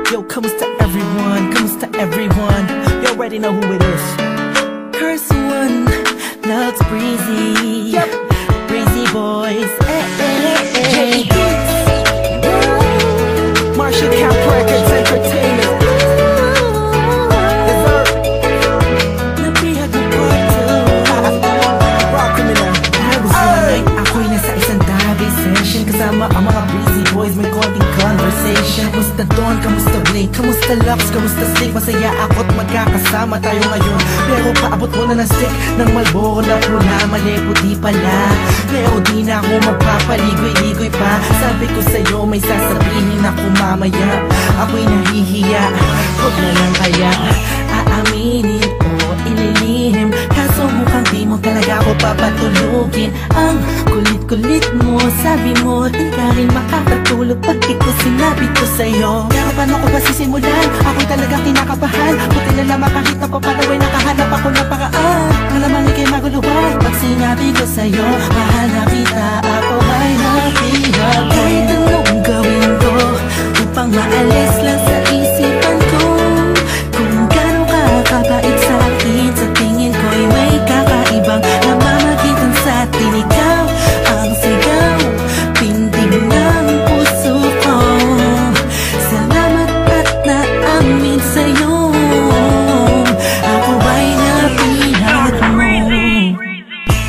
Yo, kamusta everyone? Kamusta everyone? You already know who it is. Curse one, loves Breezy. Yep, Breezy boys. J Beats, Marshall Camp Records Entertainment. Nabihag ng kwarto. Rock me na. Tapos one night, ako'y nasa isang Davy session. Kasama ang mga Breezy boys, may konting conversation. Kamusta Dawn? Kamusta Blake? Kamusta Lux? Kamusta Slick? Masaya ako't magkakasama tayo ngayon. Pero paabot mo na ng stick ng Malboro na pula. Mali puti pala, pero di na ako magpapaligoy-ligoy pa. Sabi ko sa'yo may sasabihin ako mamaya. Ako'y nahihiya, huwag na lang kaya aaminin o ililihim. Kaso mukhang di mo talaga ako papatulugin. Ang kulit-kulit mo, sabi mo di ka rin makakatulog pag ito sinabi ko sa'yo. Pero paano ko ba sisimulan? Ako'y talaga kinakabahan. Buti na lang makahit na papanaway, nakahanap ako ng paraan. Malamang ika'y maguluhan pag sinabi ko sa'yo mahal na kita, ako ay napihan. Kahit anong gawin ko upang maalis lang sa isipan ko kung gano'n ka kabait sa akin. Sa tingin ko'y may kakaibang namamagitan sa atin. Ikaw ang sigaw, pintig ng puso ko. Salamat at naamin sa'yo, ako ay napihan mo.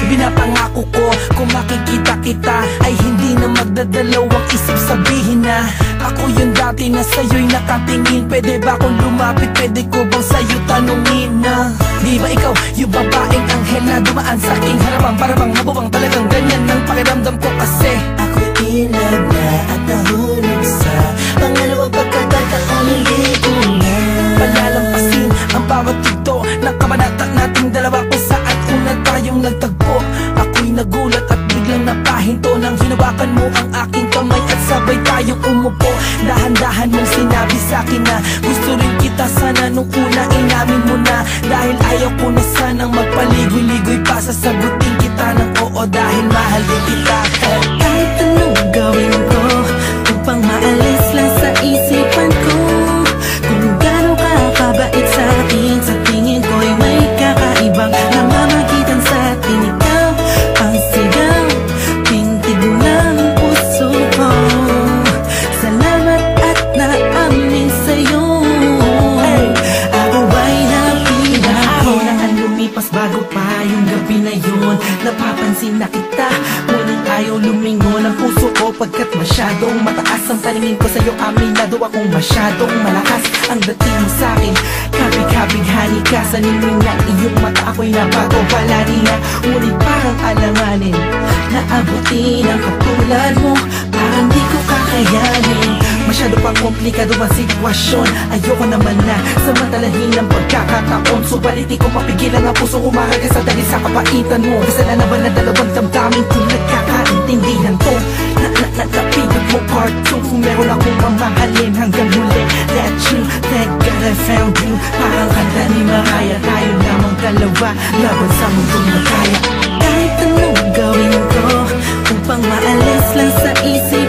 Pinapangako ko kung makikita kita ay hindi na magdadalawang isip sabihin na ako yung dati na sa'yo'y nakatingin. Pwede ba akong lumapit? Pwede ko bang sa'yo tanungin na di ba ikaw yung babaeng anghel na dumaan sa aking harapan? Para bang mabuwang talagang ganyan ng pakiramdam ko kasi ako'y ilag na at nahulog sa pangalawang pagkakataong hindi ko na palalampasin ang bawat tugto ng kabanata nating dalawa kung saan una tayong nagtagpo. Ako'y nagulat at biglang napahinto nang hinawakan mo ang aking kamay at sabay tayong umupo. Dahan-dahan mong sinabi sa'kin na gusto rin kita sana nung una inamin mo na. Dahil ayaw ko na sanang magpaligoy-ligoy pa, sasagutin kita ng oo dahil mahal din kita. Kahit anong gawin ko upang maalis lang sa isipan ko kung gano'n ka kabait sa akin. Sa tingin ko'y may kakaibang namamagitan sa atin. Ikaw ang sigaw, pintig ng puso ko. Salamat at naamin sa'yo, ako ay napihan. Ako na ang lumipas bago pa yung gabi na yun. Napapansin na kita, ngunit ayaw lumingon ang puso ko pagkat masyadong mataas ang paningin ko sa'yo. Aminado akong masyadong malakas ang dating mo sa'kin. Kabig-kabighani ka sa niningat iyong mata, ako'y napagpapalari na. Ngunit parang alanganin na abutin ang katulad mo, parang di ko kakayanin. Masyado pang komplikado ang sitwasyon, ayoko naman na samantalahin ang pagkakataon. Subalit di ko mapigilan ang puso umaraga sa dahil sa kapaitan mo. Kasalanan ba na dalawang damdamin kung nagkakaintindihan to? Napigod mo part 2 kung meron akong mamahalin hanggang huli. Let you, thank God I found you. Parang kanta ni Mariah, tayo lamang dalawa laban sa mundong makaya. Kahit anong gawin ko upang maalis lang sa isip